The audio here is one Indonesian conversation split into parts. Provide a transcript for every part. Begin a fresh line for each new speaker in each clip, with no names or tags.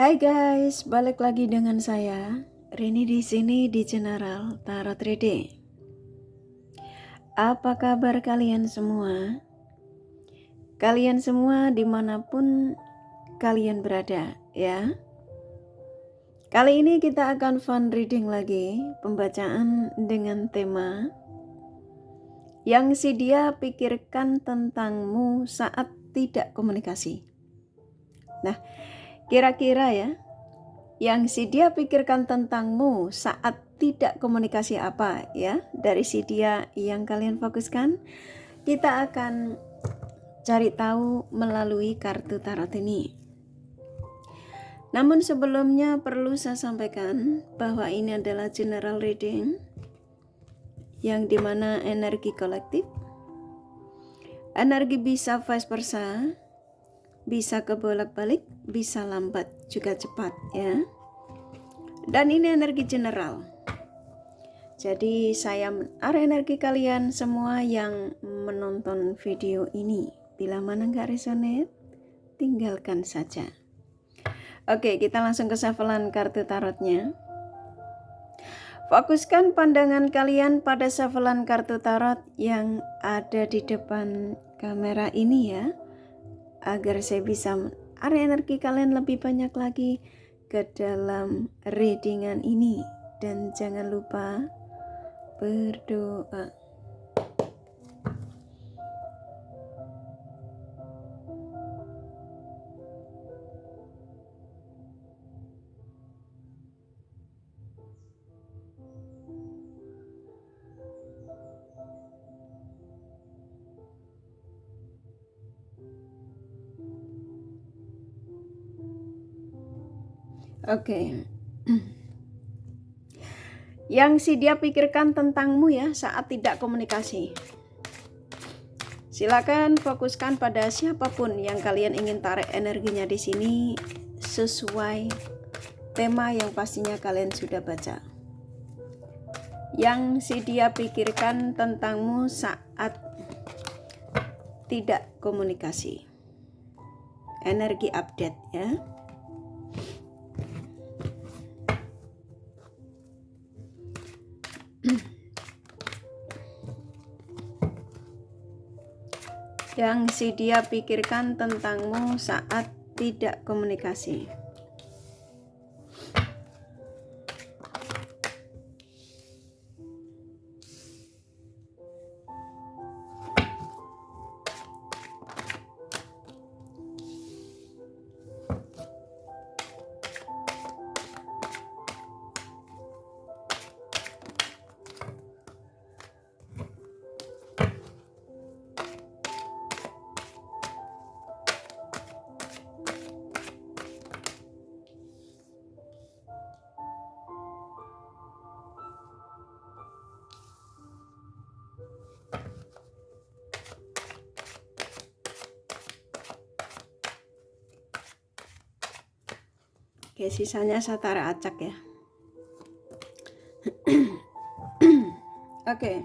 Hai guys, balik lagi dengan saya Rini di sini di General Tarot Reading. Apa kabar kalian semua? Kalian semua dimanapun kalian berada ya. Kali ini kita akan fun reading lagi, pembacaan dengan tema yang si dia pikirkan tentangmu saat tidak komunikasi. Nah, kira-kira ya, yang si dia pikirkan tentangmu saat tidak komunikasi apa ya dari si dia yang kalian fokuskan. Kita akan cari tahu melalui kartu tarot ini. Namun sebelumnya perlu saya sampaikan bahwa ini adalah general reading yang dimana energi kolektif, energi bisa vice versa, bisa kebolak-balik, bisa lambat juga cepat ya. Dan ini energi general. Jadi saya menaruh energi kalian semua yang menonton video ini. Bila mana nggak resonate, tinggalkan saja. Oke, kita langsung ke shufflean kartu tarotnya. Fokuskan pandangan kalian pada shufflean kartu tarot yang ada di depan kamera ini ya, agar saya bisa menaruh energi kalian lebih banyak lagi ke dalam readingan ini. Dan jangan lupa berdoa. Oke. Yang si dia pikirkan tentangmu ya saat tidak komunikasi. Silakan fokuskan pada siapapun yang kalian ingin tarik energinya di sini sesuai tema yang pastinya kalian sudah baca. Yang si dia pikirkan tentangmu saat tidak komunikasi. Energi update ya. Yang si dia pikirkan tentangmu saat tidak komunikasi. Oke, sisanya saya taruh acak ya. Oke.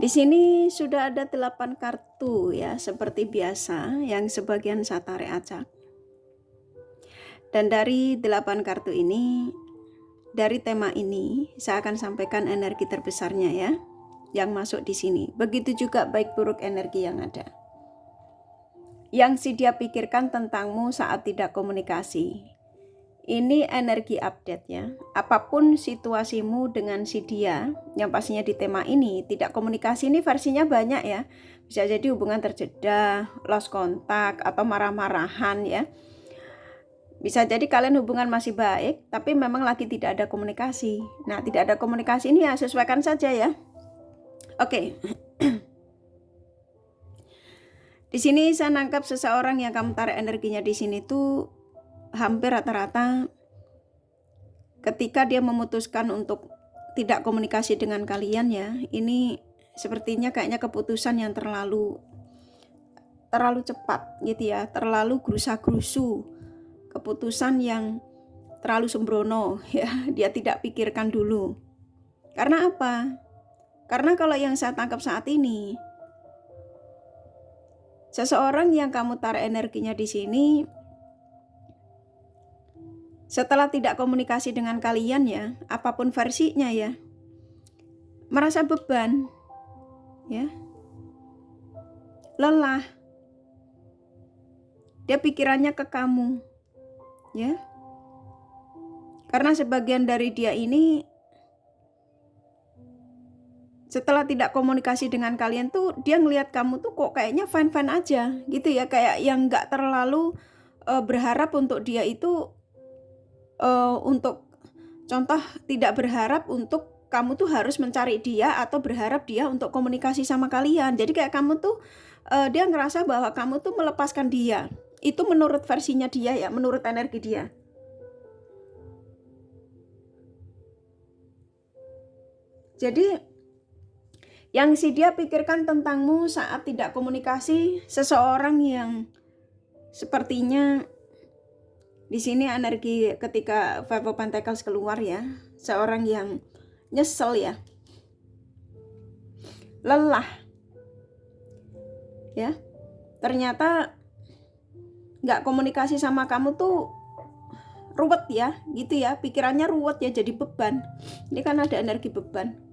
Di sini sudah ada 8 kartu ya, seperti biasa yang sebagian saya taruh acak. Dan dari 8 kartu ini, dari tema ini saya akan sampaikan energi terbesarnya ya yang masuk di sini. Begitu juga baik buruk energi yang ada. Yang si dia pikirkan tentangmu saat tidak komunikasi. Ini energi update ya. Apapun situasimu dengan si dia, yang pastinya di tema ini tidak komunikasi, ini versinya banyak ya. Bisa jadi hubungan terjeda, lost kontak, atau marah-marahan ya. Bisa jadi kalian hubungan masih baik, tapi memang lagi tidak ada komunikasi. Nah, tidak ada komunikasi ini ya sesuaikan saja ya. Oke. Di sini saya nangkap seseorang yang kamu tarik energinya di sini tuh hampir rata-rata ketika dia memutuskan untuk tidak komunikasi dengan kalian ya, ini sepertinya kayaknya keputusan yang terlalu cepat gitu ya, terlalu gerusa-gerusu, keputusan yang terlalu sembrono ya, dia tidak pikirkan dulu. Karena apa? Karena kalau yang saya tangkap saat ini, seseorang yang kamu tarik energinya di sini setelah tidak komunikasi dengan kalian ya, apapun versinya ya, merasa beban, ya, lelah. Dia pikirannya ke kamu, ya. Karena sebagian dari dia ini setelah tidak komunikasi dengan kalian tuh dia ngelihat kamu tuh kok kayaknya fine-fine aja gitu ya, kayak yang nggak terlalu berharap untuk dia itu untuk contoh tidak berharap untuk kamu tuh harus mencari dia atau berharap dia untuk komunikasi sama kalian. Jadi kayak kamu tuh dia ngerasa bahwa kamu tuh melepaskan dia. Itu menurut versinya dia ya, menurut energi dia. Jadi yang si dia pikirkan tentangmu saat tidak komunikasi, seseorang yang sepertinya di sini energi ketika Five of Pentacles keluar ya, seorang yang nyesel ya, lelah ya, ternyata nggak komunikasi sama kamu tuh ruwet ya, gitu ya, pikirannya ruwet ya, jadi beban. Ini kan ada energi beban.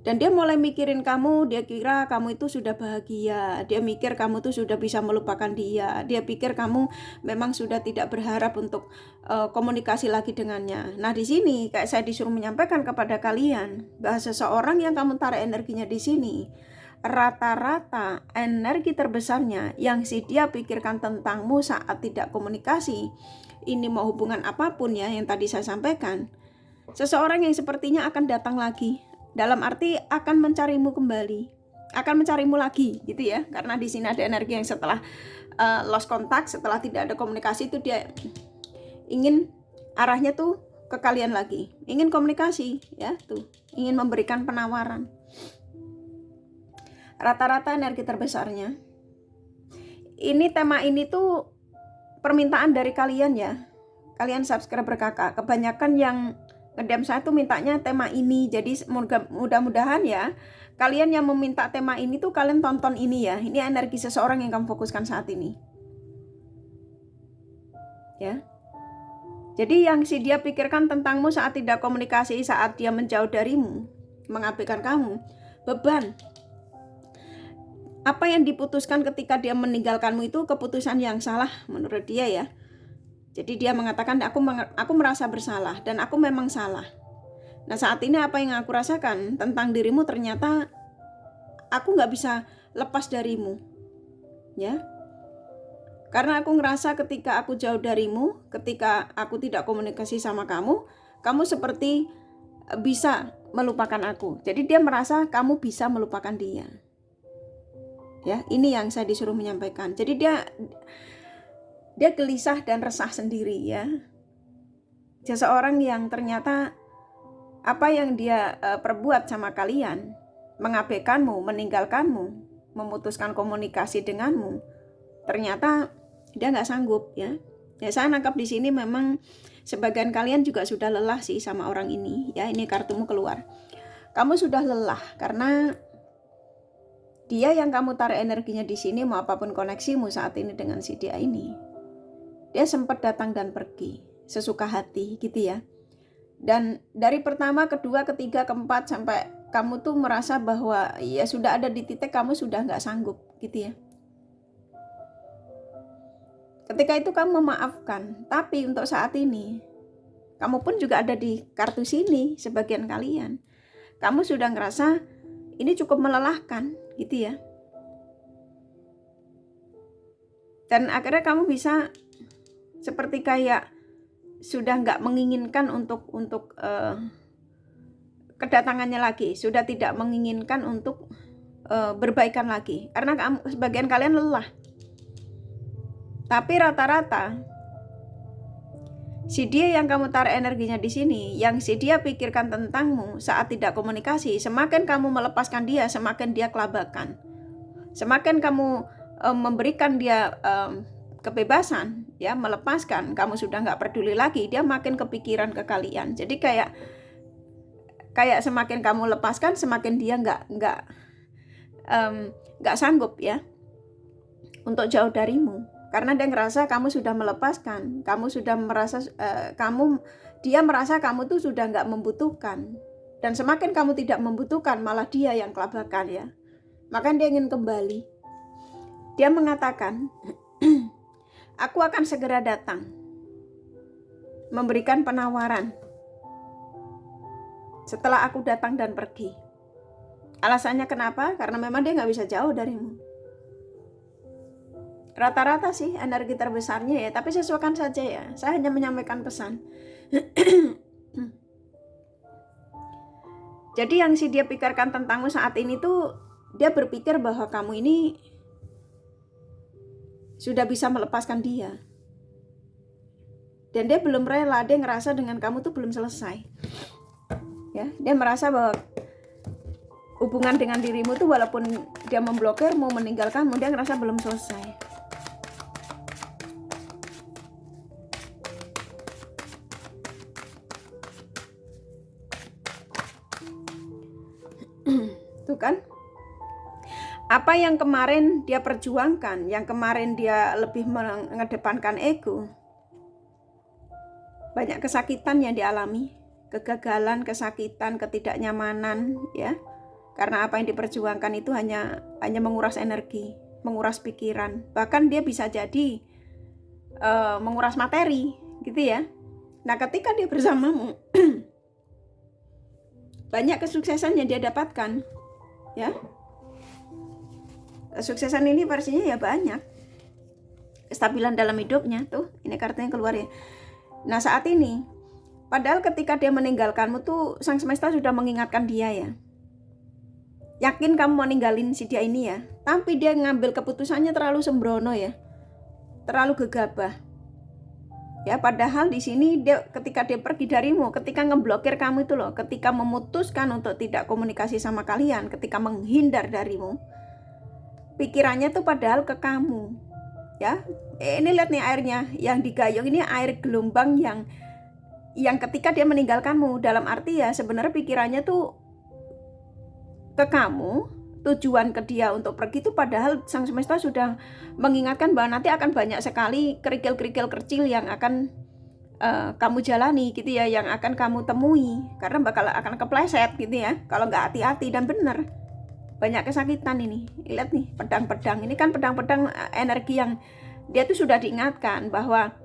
Dan dia mulai mikirin kamu, dia kira kamu itu sudah bahagia, dia mikir kamu tuh sudah bisa melupakan dia, dia pikir kamu memang sudah tidak berharap untuk komunikasi lagi dengannya. Nah di sini kayak saya disuruh menyampaikan kepada kalian bahwa seseorang yang kamu tarik energinya di sini, rata-rata energi terbesarnya yang si dia pikirkan tentangmu saat tidak komunikasi, ini mau hubungan apapun ya yang tadi saya sampaikan, seseorang yang sepertinya akan datang lagi. Dalam arti akan mencarimu kembali, akan mencarimu lagi gitu ya. Karena di sini ada energi yang setelah lost contact, setelah tidak ada komunikasi itu dia ingin arahnya tuh ke kalian lagi, ingin komunikasi ya, tuh ingin memberikan penawaran. Rata-rata energi terbesarnya ini, tema ini tuh permintaan dari kalian ya, kalian subscriber kakak. Kebanyakan yang ngedem saya tuh mintanya tema ini. Jadi mudah-mudahan ya kalian yang meminta tema ini tuh kalian tonton ini ya. Ini energi seseorang yang kamu fokuskan saat ini ya. Jadi yang si dia pikirkan tentangmu saat tidak komunikasi, saat dia menjauh darimu, mengabaikan kamu, beban. Apa yang diputuskan ketika dia meninggalkanmu itu keputusan yang salah menurut dia ya. Jadi dia mengatakan aku merasa bersalah dan aku memang salah. Nah saat ini apa yang aku rasakan tentang dirimu, ternyata aku nggak bisa lepas darimu ya. Karena aku ngerasa ketika aku jauh darimu, ketika aku tidak komunikasi sama kamu, kamu seperti bisa melupakan aku. Jadi dia merasa kamu bisa melupakan dia. Ya, ini yang saya disuruh menyampaikan. Jadi dia gelisah dan resah sendiri ya. Seseorang yang ternyata apa yang dia perbuat sama kalian, mengabaikanmu, meninggalkanmu, memutuskan komunikasi denganmu, ternyata dia nggak sanggup ya. Ya saya nangkap di sini memang sebagian kalian juga sudah lelah sih sama orang ini ya. Ini kartumu keluar. Kamu sudah lelah karena dia yang kamu tarik energinya di sini, mau apapun koneksimu saat ini dengan si dia ini. Dia sempat datang dan pergi sesuka hati gitu ya. Dan dari pertama, kedua, ketiga, keempat sampai kamu tuh merasa bahwa ya sudah ada di titik kamu sudah nggak sanggup gitu ya. Ketika itu kamu memaafkan, tapi untuk saat ini kamu pun juga ada di kartu sini. Sebagian kalian kamu sudah ngerasa ini cukup melelahkan gitu ya. Dan akhirnya kamu bisa seperti kayak sudah nggak menginginkan untuk kedatangannya lagi, sudah tidak menginginkan untuk berbaikan lagi karena sebagian kalian lelah. Tapi rata-rata si dia yang kamu tarik energinya di sini, yang si dia pikirkan tentangmu saat tidak komunikasi, semakin kamu melepaskan dia, semakin dia kelabakan, semakin kamu memberikan dia kebebasan ya, melepaskan, kamu sudah nggak peduli lagi, dia makin kepikiran ke kalian. Jadi kayak semakin kamu lepaskan, semakin dia nggak sanggup ya untuk jauh darimu. Karena dia ngerasa kamu sudah melepaskan, kamu sudah merasa dia merasa kamu tuh sudah nggak membutuhkan. Dan semakin kamu tidak membutuhkan, malah dia yang kelabakan ya. Maka dia ingin kembali. Dia mengatakan, aku akan segera datang, memberikan penawaran setelah aku datang dan pergi. Alasannya kenapa? Karena memang dia nggak bisa jauh darimu. Rata-rata sih energi terbesarnya ya, tapi sesuaikan saja ya. Saya hanya menyampaikan pesan. Jadi yang si dia pikirkan tentangmu saat ini tuh, dia berpikir bahwa kamu ini sudah bisa melepaskan dia. Dan dia belum rela, dia ngerasa dengan kamu tuh belum selesai. Ya, dia merasa bahwa hubungan dengan dirimu tuh walaupun dia memblokir, mau meninggalkanmu, dia ngerasa belum selesai. Tuh kan? Apa yang kemarin dia perjuangkan, yang kemarin dia lebih mengedepankan ego, banyak kesakitan yang dialami, kegagalan, kesakitan, ketidaknyamanan ya. Karena apa yang diperjuangkan itu hanya menguras energi, menguras pikiran, bahkan dia bisa jadi menguras materi gitu ya. Nah, ketika dia bersamamu banyak kesuksesan yang dia dapatkan ya. Kesuksesan ini versinya ya banyak. Kestabilan dalam hidupnya tuh, ini kartunya keluar ya. Nah, saat ini padahal ketika dia meninggalkanmu tuh sang semesta sudah mengingatkan dia ya. Yakin kamu mau ninggalin si dia ini ya. Tapi dia ngambil keputusannya terlalu sembrono ya. Terlalu gegabah. Ya, padahal di sini dia ketika dia pergi darimu, ketika ngeblokir kamu itu loh, ketika memutuskan untuk tidak komunikasi sama kalian, ketika menghindar darimu, pikirannya tuh padahal ke kamu. Ya, ini lihat nih airnya yang digayung ini air gelombang yang ketika dia meninggalkanmu, dalam arti ya sebenarnya pikirannya tuh ke kamu, tujuan ke dia untuk pergi itu padahal sang semesta sudah mengingatkan bahwa nanti akan banyak sekali kerikil-kerikil kecil yang akan kamu jalani gitu ya, yang akan kamu temui karena akan kepleset gitu ya kalau nggak hati-hati. Dan benar banyak kesakitan ini. Lihat nih pedang-pedang ini kan pedang-pedang energi yang dia tuh sudah diingatkan bahwa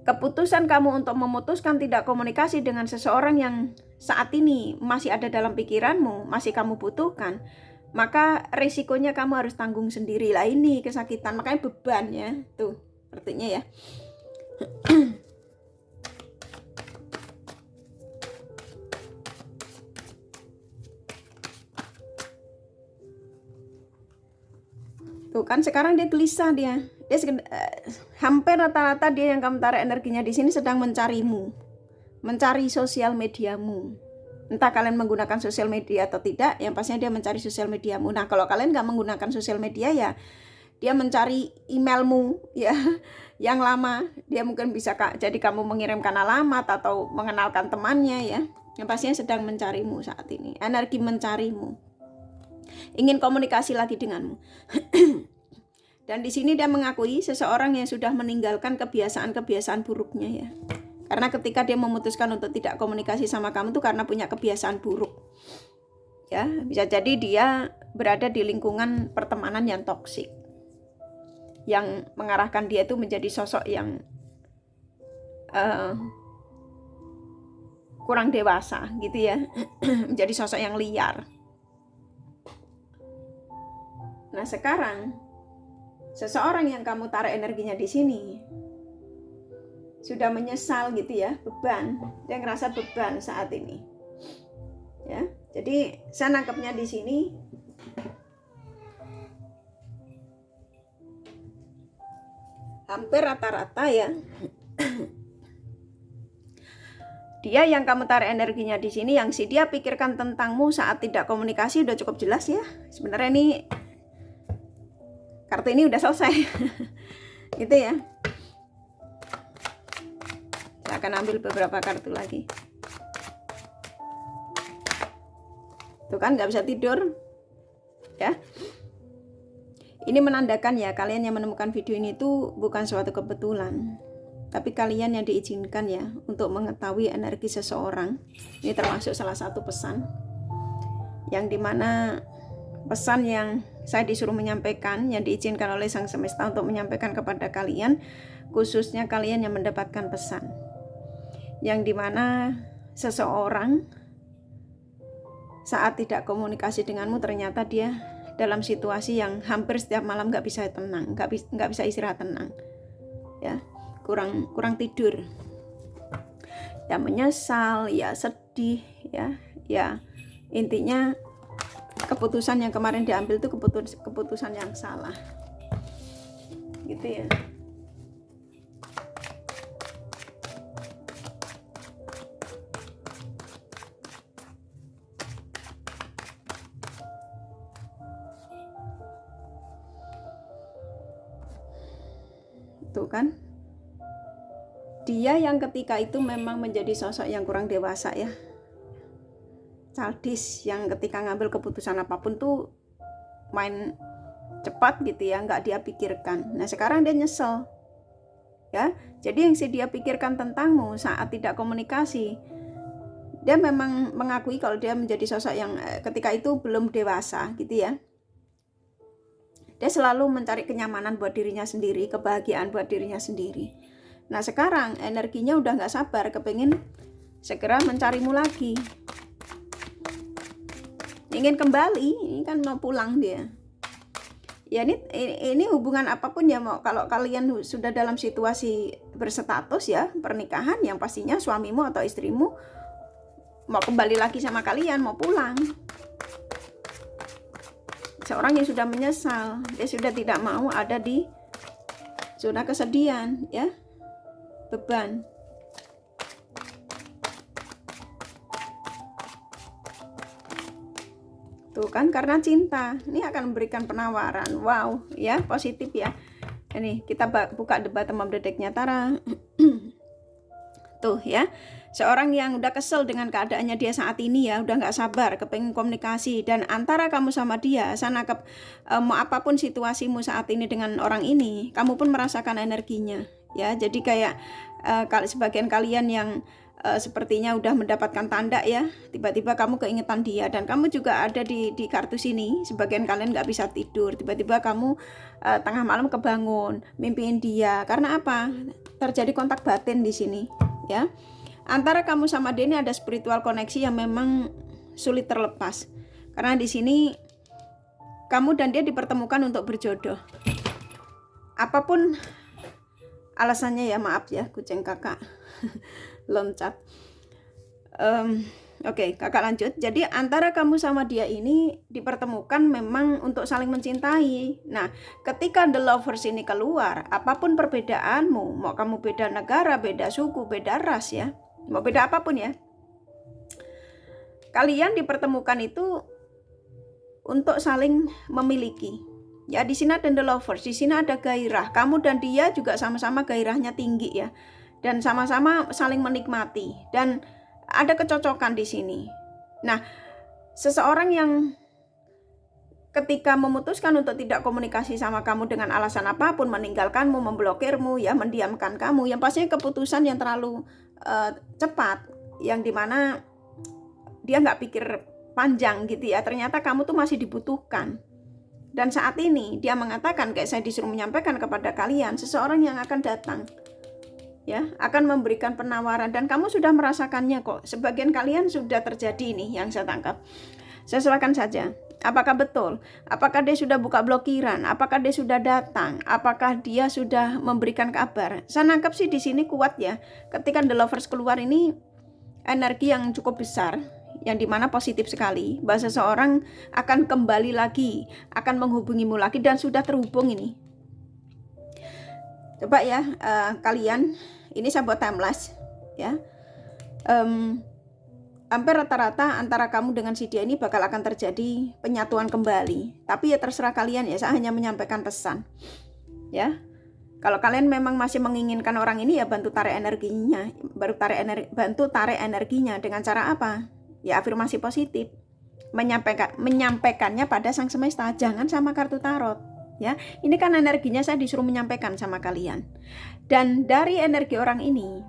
keputusan kamu untuk memutuskan tidak komunikasi dengan seseorang yang saat ini masih ada dalam pikiranmu, masih kamu butuhkan, maka risikonya kamu harus tanggung sendiri. Lah ini kesakitan, makanya beban ya. Tuh, artinya ya. Tuh kan sekarang dia gelisah dia hampir rata-rata dia yang kamu tarik energinya di sini sedang mencarimu, mencari sosial mediamu. Entah kalian menggunakan sosial media atau tidak, yang pastinya dia mencari sosial mediamu. Nah, kalau kalian nggak menggunakan sosial media ya dia mencari emailmu ya yang lama. Dia mungkin bisa jadi kamu mengirimkan alamat atau mengenalkan temannya ya. Yang pastinya sedang mencarimu saat ini. Energi mencarimu, ingin komunikasi lagi denganmu. Dan di sini dia mengakui seseorang yang sudah meninggalkan kebiasaan-kebiasaan buruknya ya. Karena ketika dia memutuskan untuk tidak komunikasi sama kamu tuh karena punya kebiasaan buruk. Ya, bisa jadi dia berada di lingkungan pertemanan yang toksik. Yang mengarahkan dia itu menjadi sosok yang kurang dewasa gitu ya. Menjadi sosok yang liar. Nah, sekarang seseorang yang kamu tarik energinya di sini sudah menyesal gitu ya, beban. Dia ngerasa beban saat ini. Ya, jadi saya nangkepnya di sini hampir rata-rata ya. Dia yang kamu tarik energinya di sini, yang si dia pikirkan tentangmu saat tidak komunikasi udah cukup jelas ya. Sebenarnya ini kartu ini udah selesai. Gitu ya. Saya akan ambil beberapa kartu lagi. Tuh kan gak bisa tidur. Ya. Ini menandakan ya, kalian yang menemukan video ini tuh bukan suatu kebetulan, tapi kalian yang diizinkan ya untuk mengetahui energi seseorang. Ini termasuk salah satu pesan, yang dimana pesan yang saya disuruh menyampaikan, yang diizinkan oleh Sang Semesta untuk menyampaikan kepada kalian, khususnya kalian yang mendapatkan pesan, yang dimana seseorang saat tidak komunikasi denganmu ternyata dia dalam situasi yang hampir setiap malam nggak bisa tenang, nggak bisa istirahat tenang, ya, kurang tidur, ya menyesal, ya sedih, ya intinya keputusan yang kemarin diambil itu keputusan yang salah, gitu ya. Tuh kan, dia yang ketika itu memang menjadi sosok yang kurang dewasa ya, childish, yang ketika ngambil keputusan apapun tuh main cepat gitu ya, nggak dia pikirkan. Nah sekarang dia nyesel ya, jadi yang dia pikirkan tentangmu saat tidak komunikasi, dia memang mengakui kalau dia menjadi sosok yang ketika itu belum dewasa gitu ya. Dia selalu mencari kenyamanan buat dirinya sendiri, kebahagiaan buat dirinya sendiri. Nah sekarang energinya udah gak sabar, kepengin segera mencarimu lagi, ingin kembali, ini kan mau pulang dia. Ya ini hubungan apapun ya, mau kalau kalian sudah dalam situasi berstatus ya pernikahan, yang pastinya suamimu atau istrimu mau kembali lagi sama kalian, mau pulang. Seorang yang sudah menyesal, dia sudah tidak mau ada di zona kesedihan ya, beban. Tuh kan, karena cinta ini akan memberikan penawaran. Wow ya, positif ya. Ini kita buka debat Demam Dedeknya Tara. Tuh ya, seorang yang udah kesel dengan keadaannya dia saat ini ya, udah gak sabar, kepengen komunikasi. Dan antara kamu sama dia, saya nangkep mau apapun situasimu saat ini dengan orang ini, kamu pun merasakan energinya ya. Jadi kayak sebagian kalian yang sepertinya udah mendapatkan tanda ya, tiba-tiba kamu keingetan dia. Dan kamu juga ada di kartu sini, sebagian kalian gak bisa tidur, tiba-tiba kamu tengah malam kebangun, mimpiin dia. Karena apa? Terjadi kontak batin di sini ya. Antara kamu sama dia ini ada spiritual koneksi yang memang sulit terlepas. Karena di sini kamu dan dia dipertemukan untuk berjodoh. Apapun alasannya ya, maaf ya kucing kakak loncat. Oke, kakak lanjut. Jadi antara kamu sama dia ini dipertemukan memang untuk saling mencintai. Nah, ketika the lovers ini keluar, apapun perbedaanmu, mau kamu beda negara, beda suku, beda ras ya, mau beda apapun ya, kalian dipertemukan itu untuk saling memiliki. Ya, di sini ada the lovers, di sini ada gairah. Kamu dan dia juga sama-sama gairahnya tinggi ya, dan sama-sama saling menikmati dan ada kecocokan di sini. Nah, seseorang yang ketika memutuskan untuk tidak komunikasi sama kamu dengan alasan apapun, meninggalkanmu, memblokirmu, ya, mendiamkan kamu, yang pastinya keputusan yang terlalu cepat, yang dimana dia nggak pikir panjang gitu ya. Ternyata kamu tuh masih dibutuhkan. Dan saat ini dia mengatakan, kayak saya disuruh menyampaikan kepada kalian, seseorang yang akan datang ya, akan memberikan penawaran, dan kamu sudah merasakannya kok. Sebagian kalian sudah terjadi nih yang saya tangkap. Saya serahkan saja. Apakah betul? Apakah dia sudah buka blokiran? Apakah dia sudah datang? Apakah dia sudah memberikan kabar? Saya nangkap sih di sini kuat ya. Ketika the lovers keluar ini energi yang cukup besar, yang dimana positif sekali, bahwa seseorang akan kembali lagi, akan menghubungimu lagi, dan sudah terhubung ini. Coba ya kalian, ini saya buat timeless ya. Hampir rata-rata antara kamu dengan si dia ini bakal akan terjadi penyatuan kembali. Tapi ya terserah kalian ya, saya hanya menyampaikan pesan ya. Kalau kalian memang masih menginginkan orang ini, ya bantu tarik energinya, bantu tarik energinya dengan cara apa? Ya afirmasi positif, menyampaikannya pada Sang Semesta, jangan sama kartu tarot Ya, ini kan energinya saya disuruh menyampaikan sama kalian. Dan dari energi orang ini,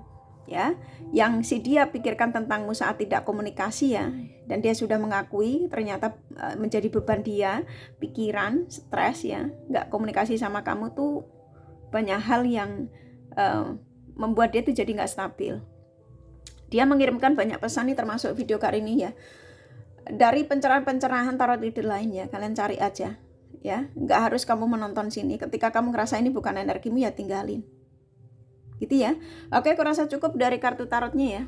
ya, yang si dia pikirkan tentangmu saat tidak komunikasi ya, dan dia sudah mengakui ternyata menjadi beban dia, pikiran, stres ya, nggak komunikasi sama kamu tuh banyak hal yang membuat dia tuh jadi nggak stabil. Dia mengirimkan banyak pesan nih, termasuk video kali ini ya. Dari pencerahan-pencerahan tarot reader lain ya, kalian cari aja. Ya, nggak harus kamu menonton sini. Ketika kamu ngerasa ini bukan energimu ya tinggalin, gitu ya. Oke, aku rasa cukup dari kartu tarotnya ya.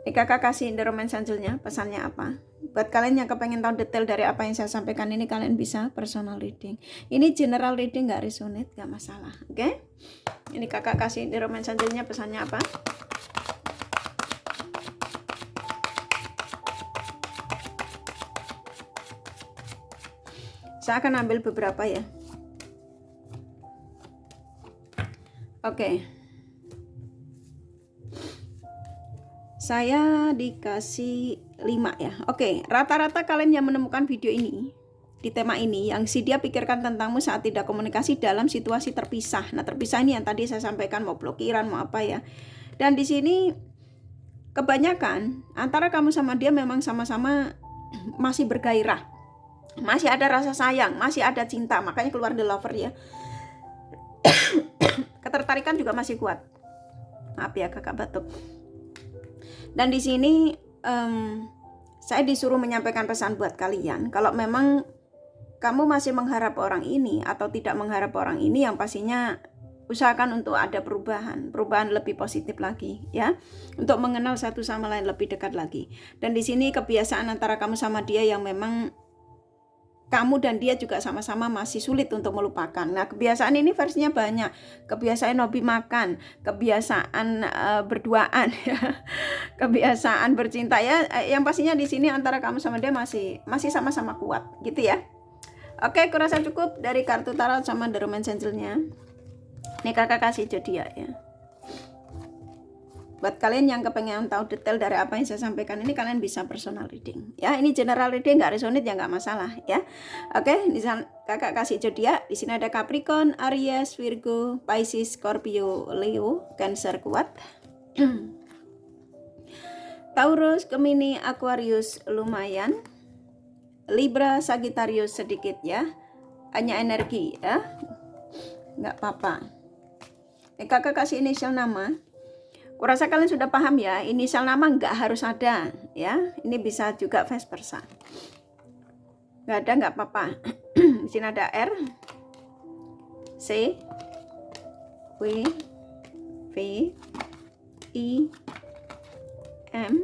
Ini kakak kasih The Romance Angel-nya, pesannya apa? Buat kalian yang kepengen tahu detail dari apa yang saya sampaikan ini, kalian bisa personal reading. Ini general reading, nggak resonate, nggak masalah. Oke? Ini kakak kasih The Romance Angel-nya, pesannya apa? Saya akan ambil beberapa ya. Oke. Saya dikasih 5 ya. Oke, rata-rata kalian yang menemukan video ini di tema ini, yang si dia pikirkan tentangmu saat tidak komunikasi dalam situasi terpisah. Nah, terpisah ini yang tadi saya sampaikan, mau blokiran, mau apa ya. Dan di sini kebanyakan antara kamu sama dia memang sama-sama masih bergairah. Masih ada rasa sayang, masih ada cinta, makanya keluar the lover ya. Ketertarikan juga masih kuat. Maaf ya kakak batuk. Dan di sini saya disuruh menyampaikan pesan buat kalian. Kalau memang kamu masih mengharap orang ini atau tidak mengharap orang ini, yang pastinya usahakan untuk ada perubahan lebih positif lagi ya, untuk mengenal satu sama lain lebih dekat lagi. Dan di sini kebiasaan antara kamu sama dia yang memang kamu dan dia juga sama-sama masih sulit untuk melupakan. Nah, kebiasaan ini versinya banyak. Kebiasaan hobi makan, kebiasaan berduaan, ya. Kebiasaan bercinta ya. Yang pastinya di sini antara kamu sama dia masih sama-sama kuat, gitu ya. Oke, kurasa cukup dari kartu tarot sama The Romance Angel-nya. Ini kakak kasih zodiak ya. Buat kalian yang kepengen tahu detail dari apa yang saya sampaikan ini, kalian bisa personal reading ya. Ini general reading, nggak resonate ya nggak masalah ya. Oke, di sana kakak kasih zodiak. Di sini ada Capricorn, Aries, Virgo, Pisces, Scorpio, Leo, Cancer kuat. Taurus, Gemini, Aquarius lumayan. Libra, Sagittarius sedikit ya. Hanya energi ya. Nggak apa-apa. Kakak kasih inisial nama. Kurasa kalian sudah paham ya, inisial nama nggak harus ada ya. Ini bisa juga vice versa. Nggak ada nggak apa-apa. Di sini ada R, C, W, V, I, M,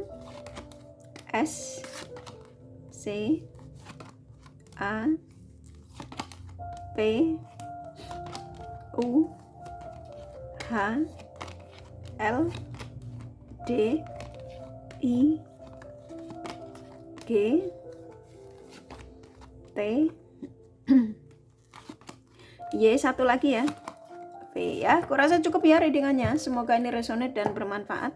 S, C, A, P, U, H, L, D, I, G, T, Y, satu lagi ya, V ya. Kurasa cukup ya readingannya. Semoga ini resonate dan bermanfaat.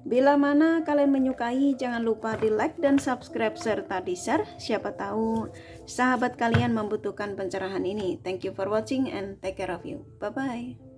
Bila mana kalian menyukai, jangan lupa di like dan subscribe serta di share. Siapa tahu sahabat kalian membutuhkan pencerahan ini. Thank you for watching and take care of you. Bye bye.